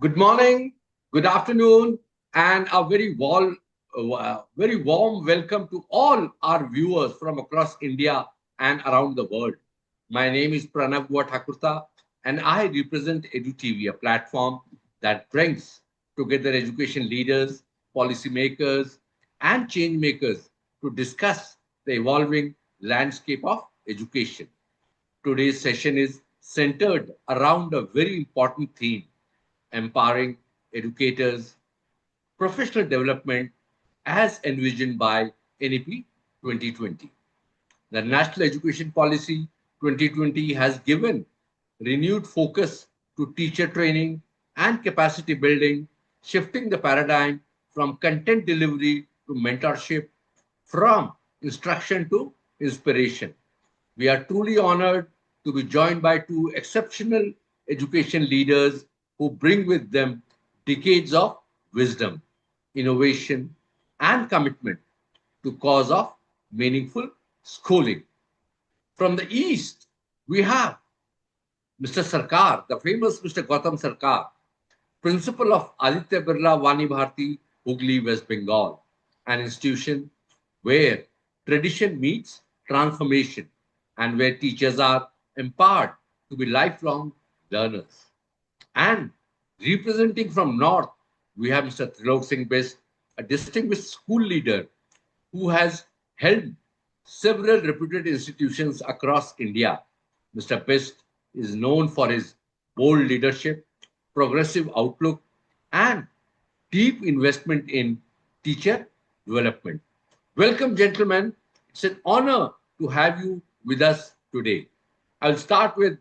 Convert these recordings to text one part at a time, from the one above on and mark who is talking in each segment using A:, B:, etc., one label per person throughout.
A: Good morning, good afternoon, and a very warm welcome to all our viewers from across India and around the world. My name is Pranav Thakurta, and I represent EduTV, a platform that brings together education leaders, policymakers, and change makers to discuss the evolving landscape of education. Today's session is centered around a very important theme: empowering educators, professional development as envisioned by NEP 2020. The National Education Policy 2020 has given renewed focus to teacher training and capacity building, shifting the paradigm from content delivery to mentorship, from instruction to inspiration. We are truly honored to be joined by two exceptional education leaders who bring with them decades of wisdom, innovation, and commitment to cause of meaningful schooling. From the East, we have Mr. Sarkar, the famous Mr. Gautam Sarkar, principal of Aditya Birla Vani Bharati, Hooghly, West Bengal, an institution where tradition meets transformation and where teachers are empowered to be lifelong learners. And representing from North, we have Mr. Trilok Singh Best, a distinguished school leader who has held several reputed institutions across India. Mr. Best is known for his bold leadership, progressive outlook, and deep investment in teacher development. Welcome, gentlemen. It's an honor to have you with us today. I'll start with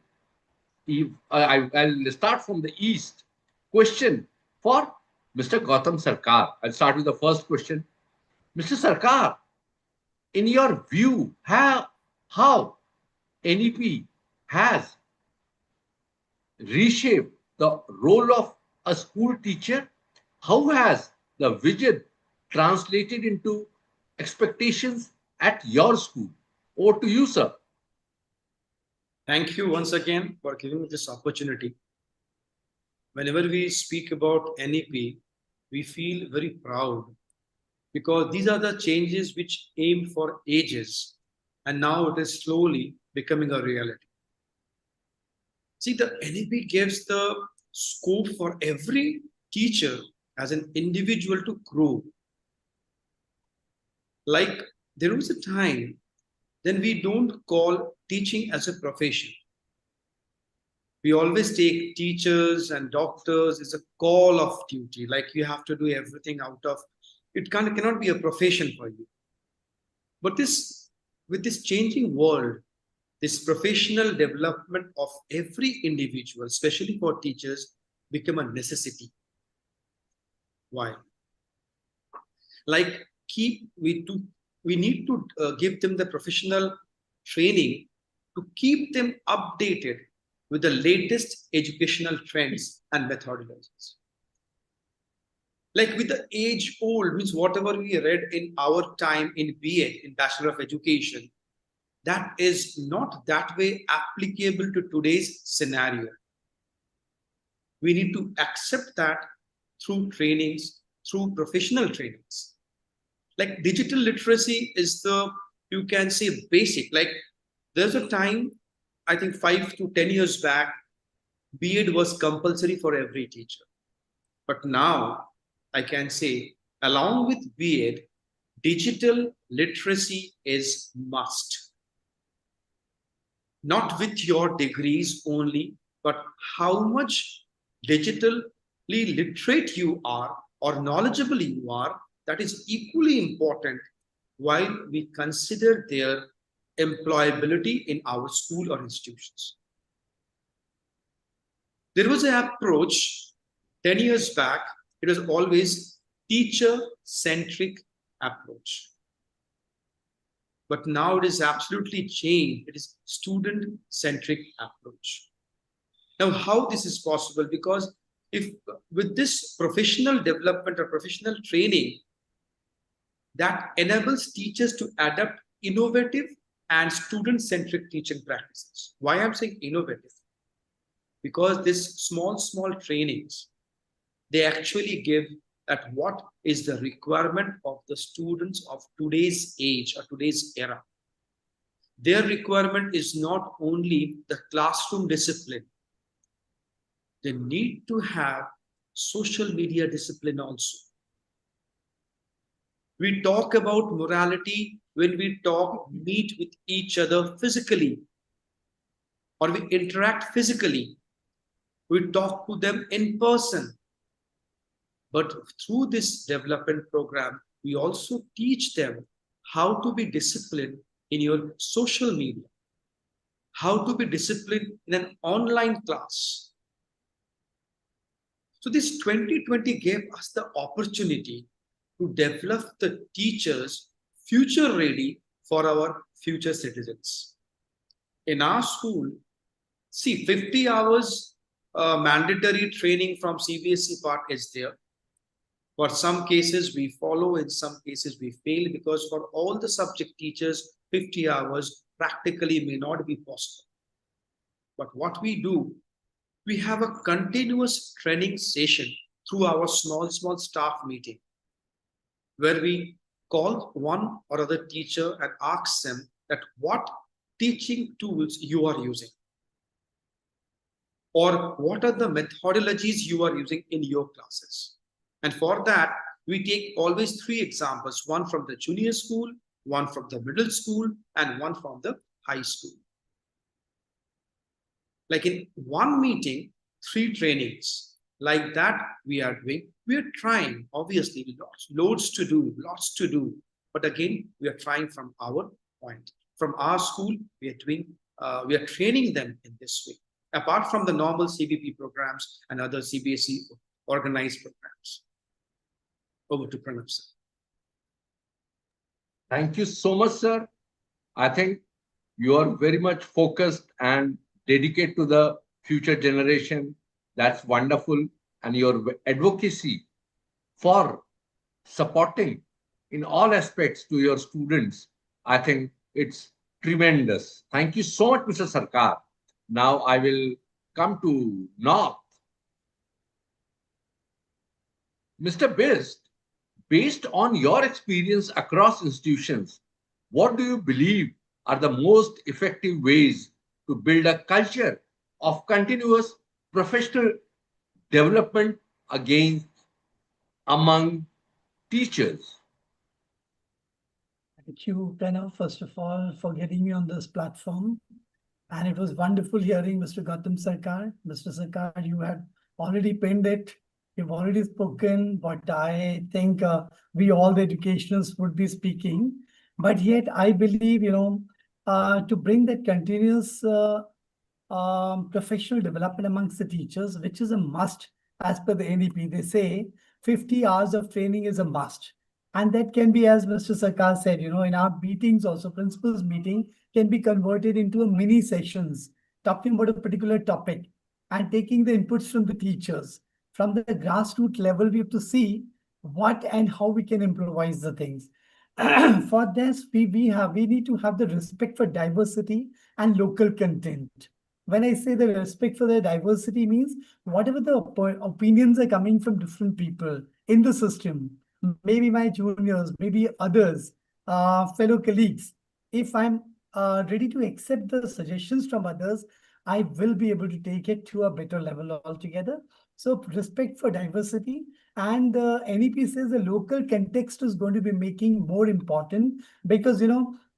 A: I'll start from the east. Question for Mr. Gautam Sarkar. I'll start with the first question. Mr. Sarkar, in your view, how NEP has reshaped the role of a school teacher? How has the vision translated into expectations at your school? Over to you, sir.
B: Thank you once again for giving me this opportunity. Whenever we speak about NEP, we feel very proud because these are the changes which aim for ages, and now it is slowly becoming a reality. See, the NEP gives the scope for every teacher as an individual to grow. Like there was a time then we don't call teaching as a profession. We always take teachers and doctors as a call of duty, like you have to do everything out of it. Cannot be a profession for you. But with this changing world, this professional development of every individual, especially for teachers, become a necessity. Why? Like we need to give them the professional training to keep them updated with the latest educational trends and methodologies. Like with the age old, means whatever we read in our time in BA, in Bachelor of Education, that is not that way applicable to today's scenario. We need to accept that through trainings, through professional trainings. Like digital literacy is the, you can say, basic. Like there's a time, I think 5 to 10 years back, B.Ed was compulsory for every teacher. But now I can say, along with B.Ed, digital literacy is must. Not with your degrees only, but how much digitally literate you are or knowledgeable you are, that is equally important while we consider their employability in our school or institutions. There was an approach 10 years back, it was always teacher-centric approach. But now it is absolutely changed. It is student-centric approach. Now, how this is possible? Because if with this professional development or professional training, that enables teachers to adapt innovative and student-centric teaching practices. Why I'm saying innovative? Because this small trainings They actually give that what is the requirement of the students of today's age or today's era. Their requirement is not only the classroom discipline, they need to have social media discipline also. We talk about morality when we meet with each other physically, or we interact physically. We talk to them in person. But through this development program, we also teach them how to be disciplined in your social media, how to be disciplined in an online class. So this 2020 gave us the opportunity to develop the teachers future ready for our future citizens. In our school, see, 50 hours mandatory training from CBSE part is there. For some cases, we follow, in some cases, we fail, because for all the subject teachers, 50 hours practically may not be possible. But what we do, we have a continuous training session through our small staff meeting, where we call one or other teacher and ask them that what teaching tools you are using, or what are the methodologies you are using in your classes. And for that, we take always 3 examples, one from the junior school, one from the middle school, and one from the high school. Like in one meeting, 3 trainings. Like that we are doing. We are trying, obviously, loads to do. But again, we are trying from our point. From our school, we are training them in this way. Apart from the normal CBP programs and other CBSE organized programs. Over to Pranav, sir.
A: Thank you so much, sir. I think you are very much focused and dedicated to the future generation. That's wonderful. And your advocacy for supporting in all aspects to your students, I think it's tremendous. Thank you so much, Mr. Sarkar. Now I will come to North. Mr. Best, based on your experience across institutions, what do you believe are the most effective ways to build a culture of continuous professional development against among teachers?
C: Thank you, Pranav, first of all, for getting me on this platform. And it was wonderful hearing Mr. Gautam Sarkar. Mr. Sarkar, you had already pinned it. You've already spoken, but I think we all the educationals would be speaking. But yet I believe, to bring that continuous professional development amongst the teachers, which is a must as per the NEP. They say 50 hours of training is a must. And that can be, as Mr. Sarkar said, in our meetings also, principals meeting can be converted into a mini sessions, talking about a particular topic and taking the inputs from the teachers. From the grassroots level, we have to see what and how we can improvise the things. For this, we need to have the respect for diversity and local content. When I say the respect for the diversity means whatever the opinions are coming from different people in the system, maybe my juniors, maybe others, fellow colleagues. If I'm ready to accept the suggestions from others, I will be able to take it to a better level altogether. So respect for diversity, and the NEP says the local context is going to be making more important, because,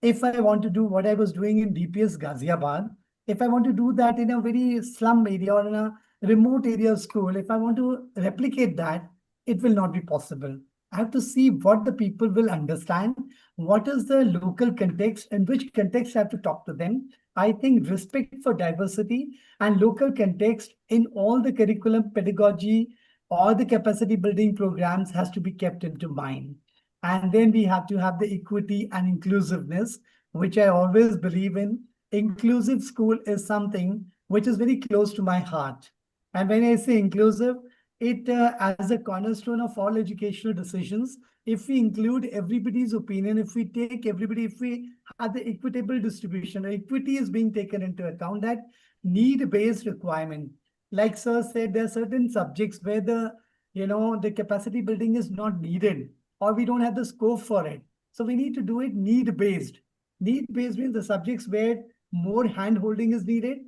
C: if I want to do what I was doing in DPS Ghaziabad, if I want to do that in a very slum area or in a remote area of school, if I want to replicate that, it will not be possible. I have to see what the people will understand, what is the local context, and which context I have to talk to them. I think respect for diversity and local context in all the curriculum, pedagogy, or the capacity building programs has to be kept into mind. And then we have to have the equity and inclusiveness, which I always believe in. Inclusive school is something which is very close to my heart. And when I say inclusive, it as a cornerstone of all educational decisions. If we include everybody's opinion, if we have the equitable distribution, equity is being taken into account, that need-based requirement. Like sir said, there are certain subjects where the the capacity building is not needed, or we don't have the scope for it. So we need to do it need-based. Need-based means the subjects where more hand-holding is needed.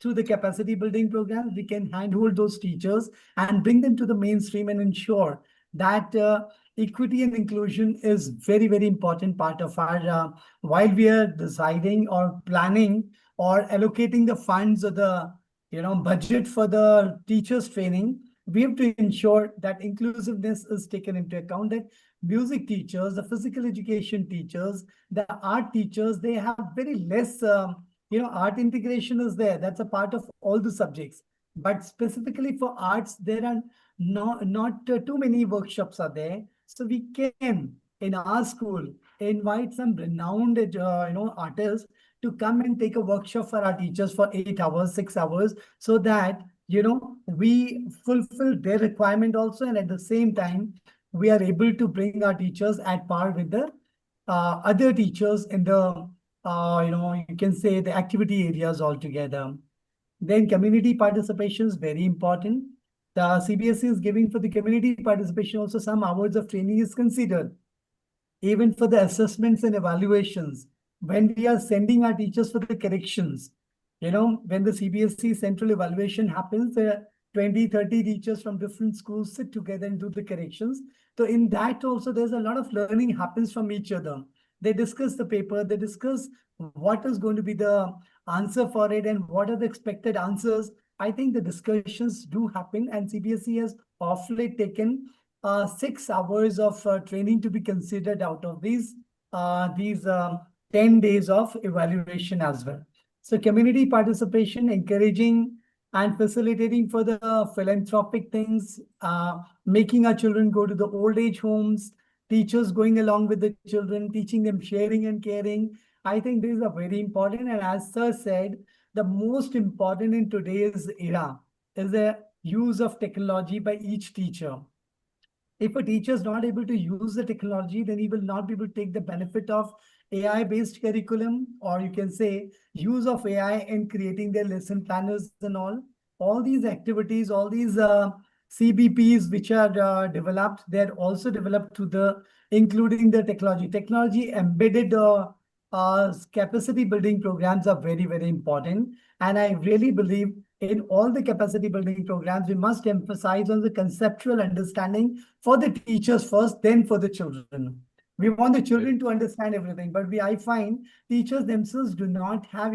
C: Through the capacity building programs, we can handhold those teachers and bring them to the mainstream and ensure that equity and inclusion is very, very important part of our, while we are deciding or planning or allocating the funds or the, budget for the teachers training. We have to ensure that inclusiveness is taken into account, that music teachers, the physical education teachers, the art teachers, they have very less, art integration is there. That's a part of all the subjects. But specifically for arts, there are not too many workshops are there. So we can, in our school, invite some renowned, artists to come and take a workshop for our teachers for 8 hours, 6 hours, so that, we fulfill their requirement also. And at the same time, we are able to bring our teachers at par with the other teachers in the you can say the activity areas altogether. Then community participation is very important. The CBSE is giving for the community participation also some hours of training is considered. Even for the assessments and evaluations, when we are sending our teachers for the corrections, when the CBSE central evaluation happens, 20, 30 teachers from different schools sit together and do the corrections. So in that also, there's a lot of learning happens from each other. They discuss the paper, they discuss what is going to be the answer for it and what are the expected answers. I think the discussions do happen, and CBSE has of late taken 6 hours of training to be considered out of these 10 days of evaluation as well. So community participation, encouraging and facilitating for the philanthropic things, making our children go to the old age homes, teachers going along with the children, teaching them sharing and caring. I think these are very important. And as Sir said, the most important in today's era is the use of technology by each teacher. If a teacher is not able to use the technology, then he will not be able to take the benefit of AI-based curriculum, or you can say use of AI in creating their lesson planners and all. All these activities, all these CBPs which are developed, they're also developed to the, including the technology. Technology embedded capacity building programs are very, very important. And I really believe in all the capacity building programs, we must emphasize on the conceptual understanding for the teachers first, then for the children. We want the children to understand everything, but I find teachers themselves do not have,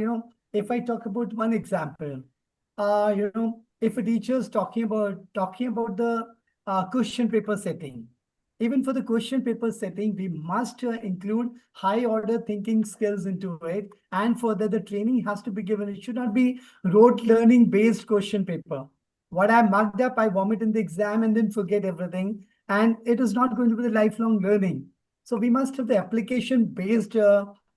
C: if I talk about one example, if a teacher is talking about the question paper setting, even for the question paper setting, we must include high order thinking skills into it. And for that, the training has to be given. It should not be rote learning based question paper. What I marked up, I vomit in the exam and then forget everything. And it is not going to be the lifelong learning. So we must have the application based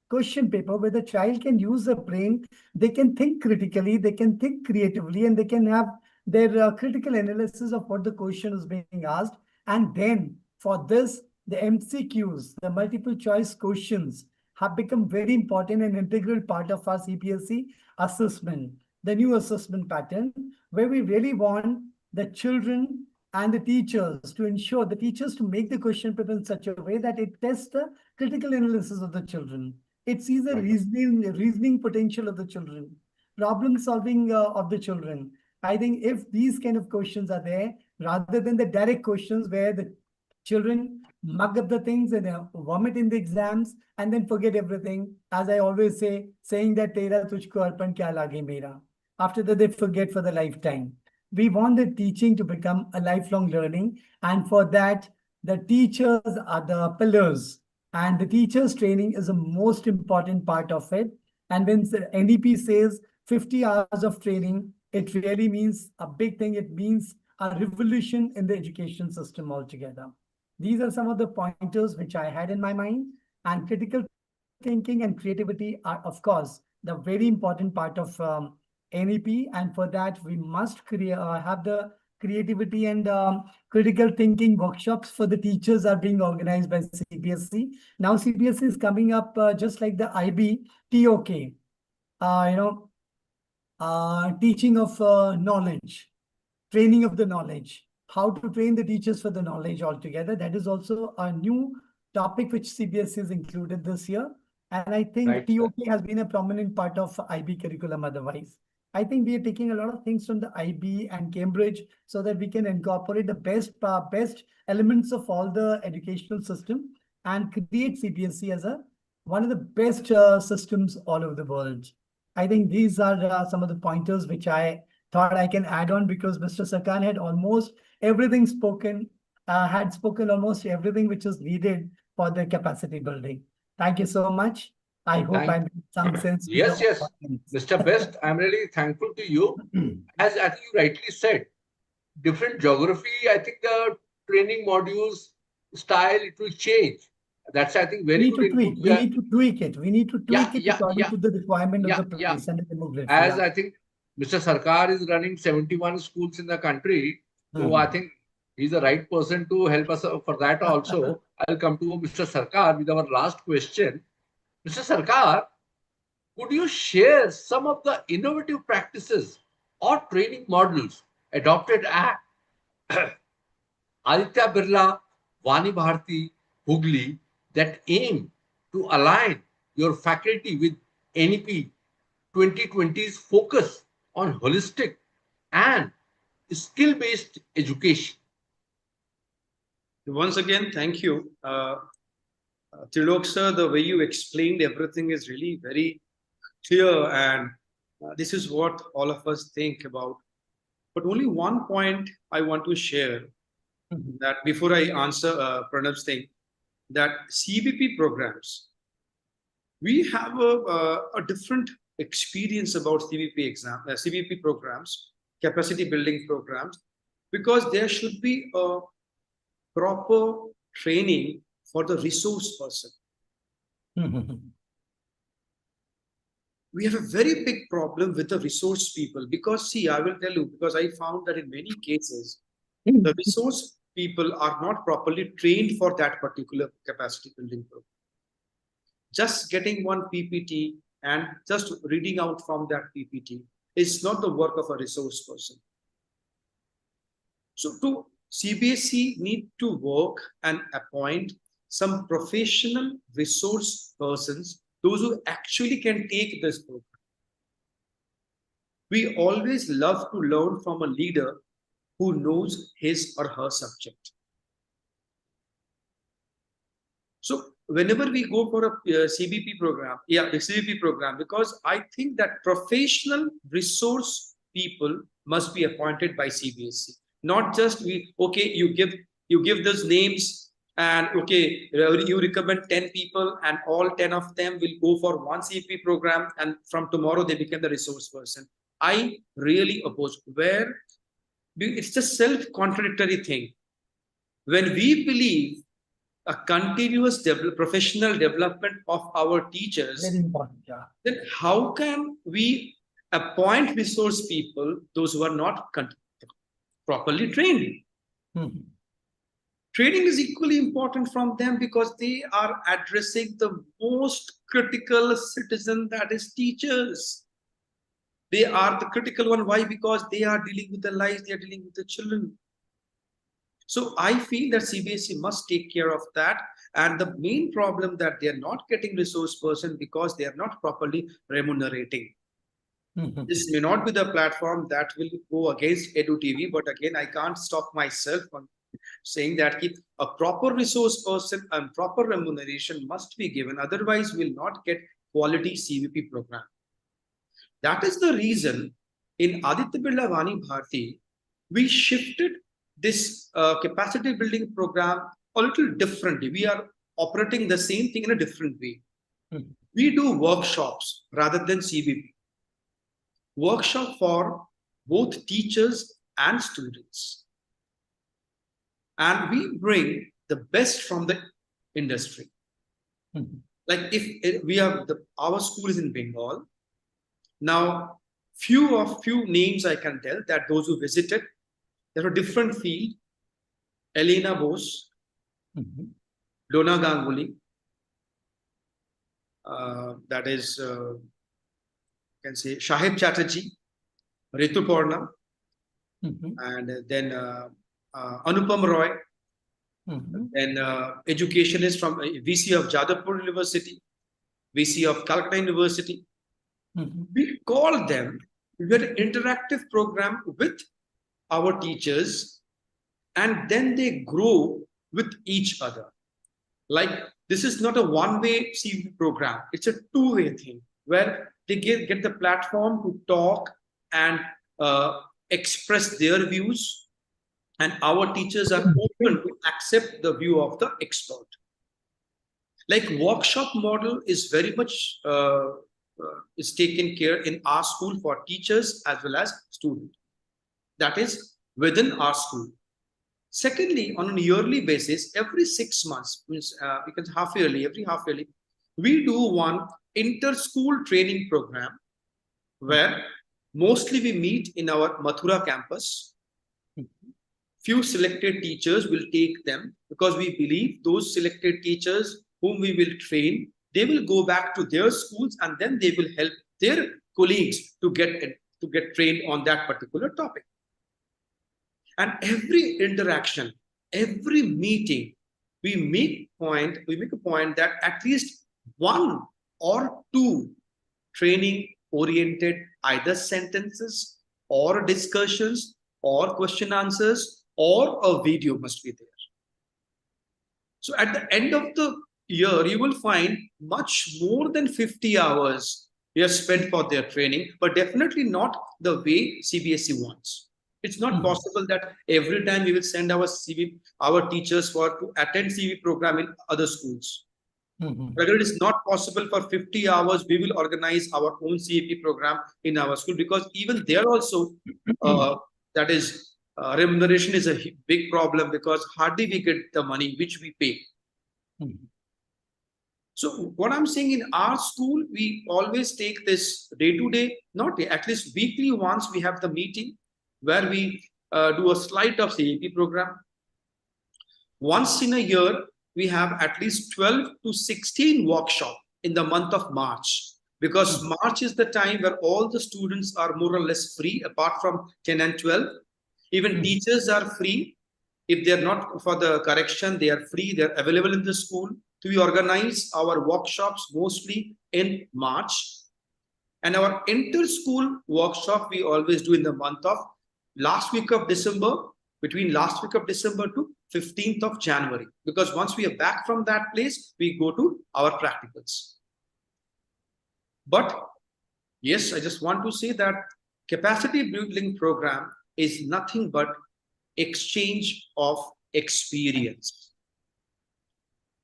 C: question paper where the child can use the brain. They can think critically, they can think creatively, and they can have their critical analysis of what the question is being asked. And then for this, the MCQs, the multiple choice questions, have become very important and integral part of our CBSE assessment, the new assessment pattern, where we really want the children and the teachers to ensure the teachers to make the question paper in such a way that it tests the critical analysis of the children. It sees the reasoning potential of the children, problem solving of the children. I think if these kind of questions are there, rather than the direct questions where the children mug up the things and vomit in the exams and then forget everything. As I always say, saying that tera tujhko arpan kya lage mera. After that, they forget for the lifetime. We want the teaching to become a lifelong learning. And for that, the teachers are the pillars. And the teachers training is the most important part of it. And when the NEP says 50 hours of training, it really means a big thing. It means a revolution in the education system altogether. These are some of the pointers which I had in my mind. And critical thinking and creativity are, of course, the very important part of NEP. And for that, we must have the creativity and critical thinking workshops for the teachers are being organized by CBSE. Now CBSE is coming up just like the IB TOK, teaching of knowledge, training of the knowledge. how to train the teachers for the knowledge altogether. That is also a new topic which CBSE has included this year. And I think
A: Right, sir.
C: TOK has been a prominent part of IB curriculum otherwise. I think we are taking a lot of things from the IB and Cambridge so that we can incorporate the best elements of all the educational system and create CBSE as a one of the best systems all over the world. I think these are some of the pointers which I thought I can add on because Mr. Sarkar had almost everything spoken, had spoken almost everything which is needed for the capacity building. Thank you so much. I hope I
A: Thank
C: made some sense to the
A: Yes, yes.
C: audience.
A: Mr. Best, I'm really thankful to you. As I think you rightly said, different geography, I think the training modules style, it will change. That's, I think,
C: We
A: very
C: need
A: good
C: to tweak.
A: input.
C: We need to tweak it. We need to
A: Yeah,
C: tweak it
A: yeah,
C: according
A: yeah,
C: to the requirement of
A: yeah,
C: the
A: yeah.
C: place and the demography.
A: As
C: Yeah.
A: I think Mr. Sarkar is running 71 schools in the country, so I
C: Mhm.
A: think he's the right person to help us for that also. I'll come to Mr. Sarkar with our last question. Mr. Sarkar, could you share some of the innovative practices or training models adopted at Aditya Birla, Vani Bharati, Hugli that aim to align your faculty with NEP 2020's focus on holistic and skill-based education?
B: Once again, thank you. Trilok sir, the way you explained everything is really very clear, and this is what all of us think about. But only one point I want to share
C: Mhm.
B: that before I answer Pranav's thing, that CBP programs, we have a different experience about CBP programs, capacity building programs, because there should be a proper training for the resource person.
C: Mhm.
B: We have a very big problem with the resource people because, see, I will tell you, because I found that in many cases, the resource people are not properly trained for that particular capacity building program. Just getting one PPT and just reading out from that PPT is not the work of a resource person. So to CBSE need to work and appoint some professional resource persons, those who actually can take this program. We always love to learn from a leader who knows his or her subject. So whenever we go for a CBP program, the CBP program, because I think that professional resource people must be appointed by CBSE, not just you give those names and you recommend 10 people and all 10 of them will go for one CBP program and from tomorrow they become the resource person. I really oppose where it's a self-contradictory thing. When we believe a continuous professional development of our teachers,
C: Very important. Yeah.
B: then how can we appoint resource people, those who are not properly trained?
C: Mhm.
B: Training is equally important from them because they are addressing the most critical citizen, that is teachers. They are the critical one. Why? Because they are dealing with the lives, they are dealing with the children. So I feel that CBSE must take care of that. And the main problem that they are not getting resource person because they are not properly remunerating.
C: Mhm.
B: This may not be the platform that will go against EduTV, but again, I can't stop myself from saying that a proper resource person and proper remuneration must be given. Otherwise, we'll not get quality CVP program. That is the reason in Aditya Birla Vani Bharati, we shifted this capacity building program a little differently. We are operating the same thing in a different way.
C: Mhm.
B: We do workshops rather than CBP. Workshop for both teachers and students. And we bring the best from the industry.
C: Mhm.
B: Like if we have our school is in Bengal. Now, few names I can tell that those who visited, there are different field. Elena Bose,
C: Mhm.
B: Dona Ganguly, that is, can say Shahib Chatterjee, Ritu Porna,
C: Mhm.
B: and then Anupam Roy.
C: Mhm.
B: Then education is from VC of Jadavpur University, VC of Calcutta University.
C: Mhm.
B: We call them, we had an interactive program with our teachers, and then they grow with each other. Like, this is not a one-way CV program, it's a two-way thing where they get the platform to talk and express their views, and our teachers are open to accept the view of the expert. Like, workshop model is very much is taken care in our school for teachers as well as students. That is within our school. Secondly, on a yearly basis, every 6 months, means because half yearly, every half yearly, we do one inter-school training program where mostly we meet in our Mathura campus. Few selected teachers will take them because we believe those selected teachers whom we will train, they will go back to their schools and then they will help their colleagues to get trained on that particular topic. And every interaction, every meeting, we make a point that at least one or two training oriented either sentences or discussions or question answers or a video must be there. So at the end of the year, you will find much more than 50 hours we have spent for their training, but definitely not the way CBSE wants. It's not possible that every time we will send our teachers to attend CV program in other schools. Whether it is not possible for 50 hours, we will organize our own CAP program in our school, because even there also, that is, remuneration is a big problem because hardly we get the money which we pay. So what I'm saying, in our school, we always take this day to day, not day, at least weekly once we have the meeting where we do a slide of CAP program. Once in a year, we have at least 12 to 16 workshops in the month of March, because March is the time where all the students are more or less free, apart from 10 and 12. Even teachers are free. If they're not for the correction, they are free, they're available in the school. So we organize our workshops mostly in March. And our inter-school workshop we always do in the month of last week of December, between last week of December to 15th of January. Because once we are back from that place, we go to our practicals. But yes, I just want to say that capacity building program is nothing but exchange of experience.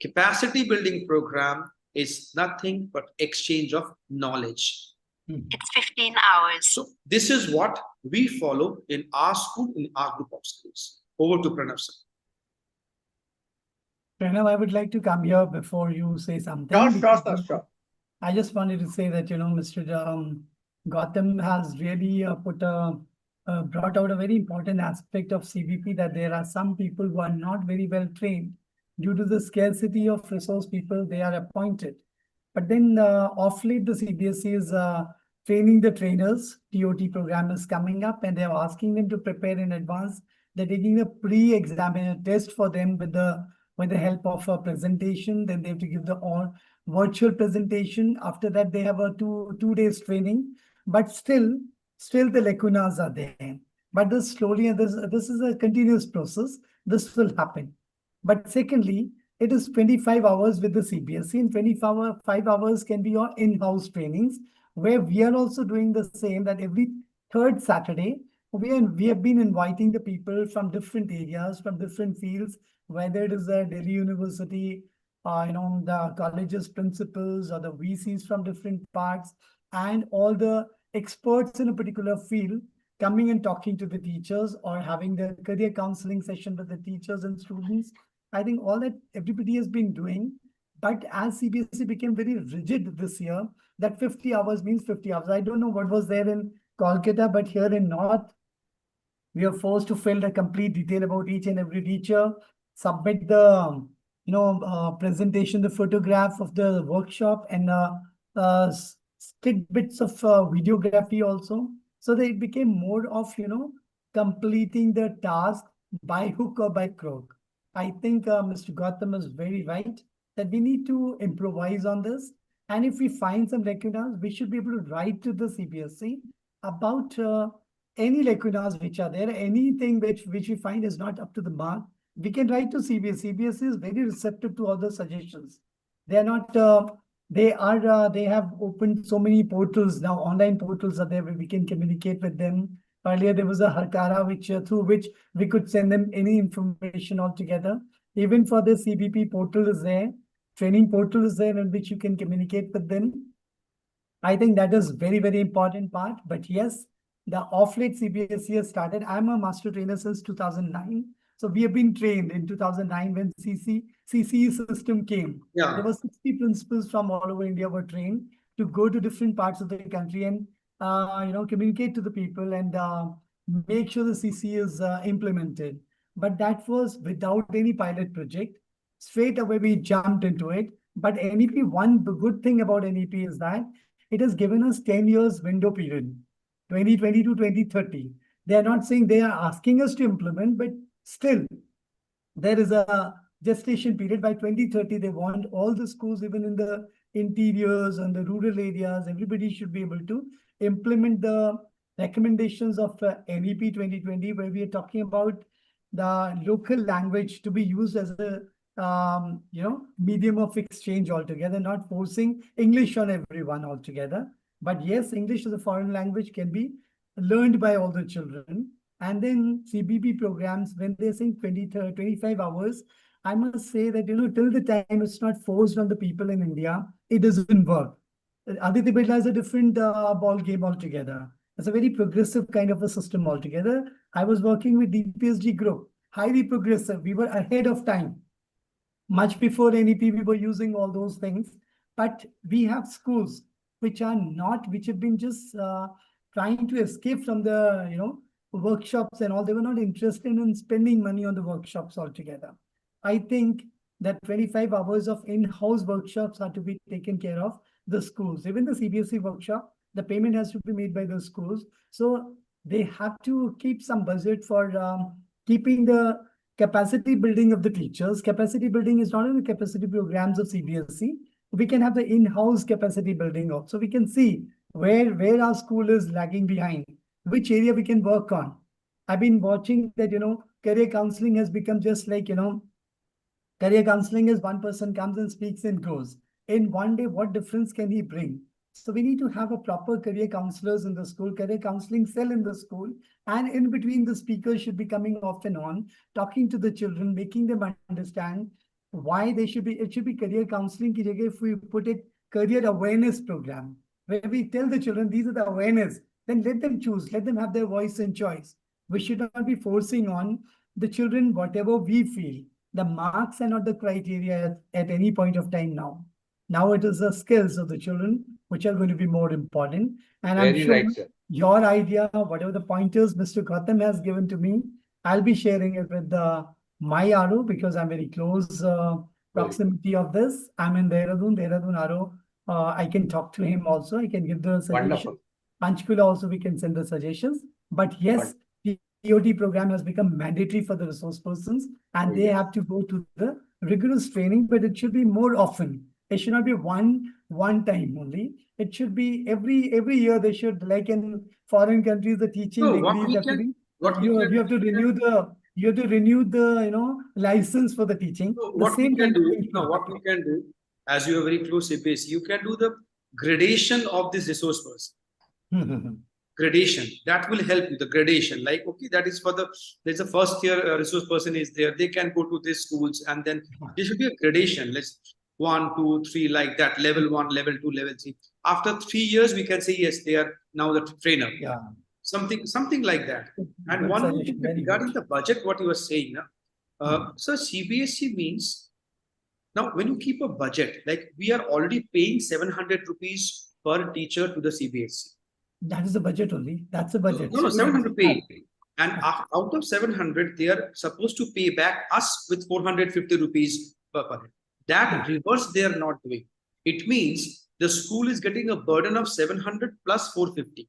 B: Capacity building program is nothing but exchange of knowledge. It's 15 hours. So this is what we follow in our school, in our group of schools. Over to Pranav sir.
C: Pranav, I would like to come here before you say something.
A: Sure.
C: I just wanted to say that, Mr. Gautam has really brought out a very important aspect of CBP, that there are some people who are not very well trained. Due to the scarcity of resource people, they are appointed. But then off late, the CBSE is training the trainers. TOT program is coming up, and they're asking them to prepare in advance. They're taking a pre-exam test for them with the help of a presentation. Then they have to give the all virtual presentation. After that, they have a two days training. But still the lacunas are there. But this slowly, and this is a continuous process. This will happen. But secondly, it is 25 hours with the CBSE, and 25 hours can be your in-house trainings, where we are also doing the same, that every third Saturday, we have been inviting the people from different areas, from different fields, whether it is the Delhi University, the colleges principals or the VCs from different parts, and all the experts in a particular field coming and talking to the teachers, or having the career counseling session with the teachers and students. I think all that everybody has been doing. But as CBSE became very rigid this year, that 50 hours means 50 hours. I don't know what was there in Kolkata, but here in North, we are forced to fill the complete detail about each and every teacher, submit the presentation, the photograph of the workshop, and tidbits of videography also. So that it became more of completing the task by hook or by crook. I think Mr. Gautam is very right that we need to improvise on this. And if we find some lacunas, we should be able to write to the CBSE about any lacunas which are there, anything which we find is not up to the mark. We can write to CBSE. CBSE is very receptive to all the suggestions. They are not. They have opened so many portals now. Online portals are there where we can communicate with them. Earlier, there was a Harkara, which through which we could send them any information altogether. Even for the CBP portal is there, training portal is there in which you can communicate with them. I think that is very, very important part. But yes, the off late CBSE has started. I'm a master trainer since 2009. So we have been trained in 2009 when CCE system came.
B: Yeah.
C: There were 60 principals from all over India were trained to go to different parts of the country and communicate to the people and make sure the CC is implemented. But that was without any pilot project. Straight away we jumped into it. But NEP, one good thing about NEP is that it has given us 10 years window period, 2020 to 2030. They are not saying they are asking us to implement, but still there is a gestation period. By 2030, they want all the schools, even in the interiors and the rural areas, everybody should be able to implement the recommendations of NEP 2020, where we are talking about the local language to be used as a medium of exchange altogether, not forcing English on everyone altogether. But yes, English as a foreign language can be learned by all the children. And then CBP programs, when they're saying 25 hours, I must say that, till the time it's not forced on the people in India, it doesn't work. Aditya Birla is a different ball game altogether. It's a very progressive kind of a system altogether. I was working with DPSG group, highly progressive. We were ahead of time. Much before NEP, we were using all those things. But we have schools which have been just trying to escape from the, workshops and all. They were not interested in spending money on the workshops altogether. I think that 25 hours of in-house workshops are to be taken care of the schools. Even the CBSE workshop, the payment has to be made by the schools. So they have to keep some budget for keeping the capacity building of the teachers. Capacity building is not in the capacity programs of CBSE. We can have the in-house capacity building also. We can see where our school is lagging behind, which area we can work on. I've been watching that, career counseling has become just like, career counseling is one person comes and speaks and goes. In one day, what difference can he bring? So we need to have a proper career counselors in the school, career counseling cell in the school, and in between the speakers should be coming off and on, talking to the children, making them understand why they should be, it should be career counseling ki jagah if we put it career awareness program, where we tell the children, these are the awareness, then let them choose, let them have their voice and choice. We should not be forcing on the children whatever we feel. The marks are not the criteria at any point of time now. Now it is the skills of the children which are going to be more important. And I'm
A: Very
C: sure
A: right, sir.
C: your idea, whatever the pointers Mr. Gautam has given to me, I'll be sharing it with my RO because I'm very close proximity of this. I'm in Dehradun RO. I can talk to him also. I can give the suggestions.
A: Wonderful.
C: Panchkula also we can send the suggestions. But yes, the TOT program has become mandatory for the resource persons and they have to go to the rigorous training, but it should be more often. It should not be one time only. It should be every year. They should, like in foreign countries, the teaching
B: So
C: degrees have to be. You have to renew the license for the teaching.
B: So
C: The
B: what we
C: same
B: can
C: kind of
B: do,
C: thing.
B: what we can do, as you are very close CPS, you can do the gradation of this resource person. Gradation that will help you. The gradation, like okay, that is for there's a first year resource person is there. They can go to these schools, and then there should be a gradation. Let's 1, 2, 3 like that. Level 1, level 2, level 3. After 3 years, we can say yes, they are now the trainer.
C: Yeah.
B: Something like that. And
C: Good
B: one more
C: suggestion,
B: thing regarding
C: good.
B: the budget, what you were saying, so CBSE means now when you keep a budget, like we are already paying 700 rupees per teacher to the CBSE.
C: That is the budget only. That's the budget.
B: No, 700 pay. And
C: Ah.
B: out of 700, they are supposed to pay back us with 450 rupees per head. That reverse they are not doing. It means the school is getting a burden of 700 plus 450.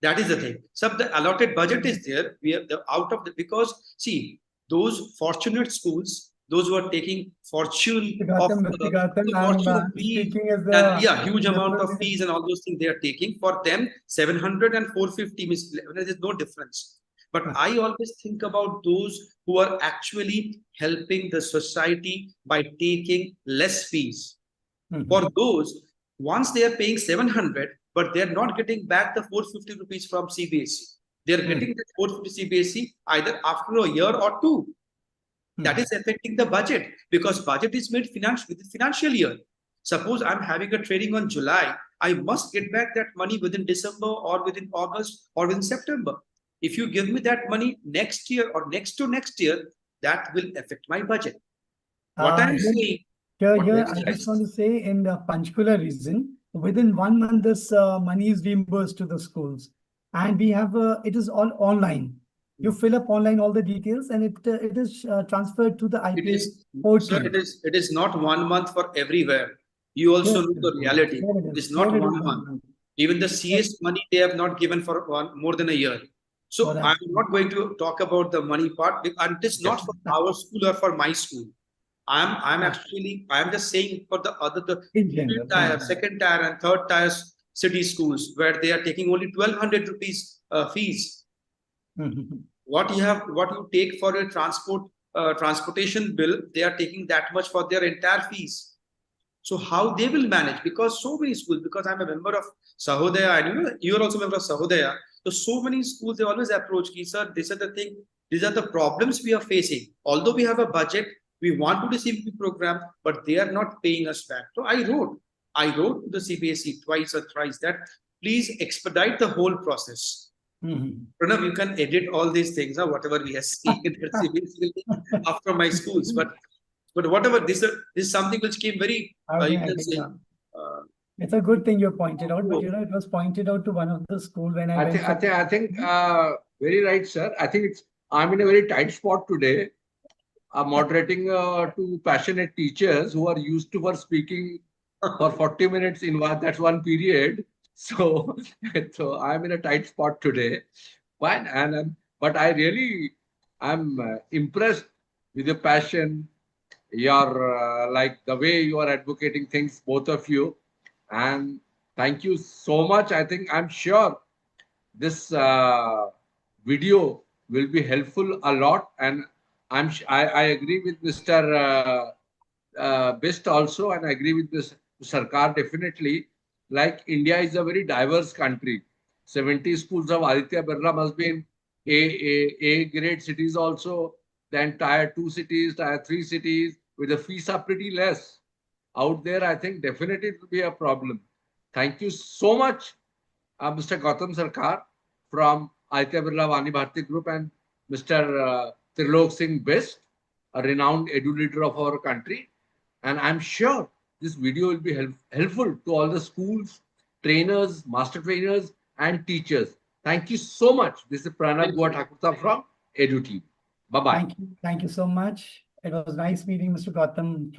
B: That is the thing. So the allotted budget is there. We have the out of the, because see, those fortunate schools, those who are taking fortune of
C: Mr. Gautam, I'm
B: fortune fee,
C: speaking as
B: and
C: the
B: yeah, huge amount of
C: representative.
B: fees and all those things they are taking. For them, 700 and 450 means there is no difference. But I always think about those who are actually helping the society by taking less fees. For those, once they are paying 700, but they are not getting back the 450 rupees from CBSE. They are getting the 450 CBSE either after a year or two. That is affecting the budget, because budget is made with the financial year. Suppose I'm having a training on July, I must get back that money within December or within August or within September. If you give me that money next year or next to next year, that will affect my budget. What I'm saying,
C: Here, I just want to say in the Panchkula region, within 1 month, this money is reimbursed to the schools. And we have, it is all online. You fill up online all the details and it is transferred to the
B: it
C: IPS
B: is, sir,
C: portal.
B: it is not 1 month for everywhere. You also know the reality. It is not
C: Here it is
B: 1 month. Even the CS money they have not given for more than a year. So I'm not going to talk about the money part, and it is not for our school or for my school. I'm just saying for the other, the third tier, second tier, and third tier city schools where they are taking only 1200 rupees fees. What you take for a transportation bill, they are taking that much for their entire fees. So how they will manage? Because so many schools, because I'm a member of Sahodaya, and you are also a member of Sahodaya. So many schools, they always approach me, sir, this is the thing, these are the problems we are facing. Although we have a budget, we want to do CBP program, but they are not paying us back. So I wrote to the CBSE twice or thrice that please expedite the whole process. Pranav, you can edit all these things, whatever we have seen after my schools. But whatever, this is something which came very, you can say,
C: it's a good thing you pointed out, but it was pointed out to one of the school when I went.
A: I think very right, sir. I think I'm in a very tight spot today. I'm moderating two passionate teachers who are used to for speaking for 40 minutes in that's one period. So, so I'm in a tight spot today. Fine, but I'm impressed with your passion, your like the way you are advocating things, both of you, and thank you so much. I'm sure this video will be helpful a lot, and I agree with Mr. Best also, and I agree with this Sarkar definitely. Like India is a very diverse country. 70 schools of Aditya Birla must be in A grade cities also. Then tier 2 cities, tier 3 cities, with the fees are pretty less. Out there, I think definitely it will be a problem. Thank you so much, Mr. Gautam Sarkar from Aditya Birla Vani Bharti Group, and Mr. Trilok Singh Best, a renowned edu leader of our country. And I'm sure this video will be helpful to all the schools, trainers, master trainers, and teachers. Thank you so much. This is Pranav Guathakurta from Edu Team. Bye-bye.
C: Thank you so much. It was nice meeting Mr. Gautam.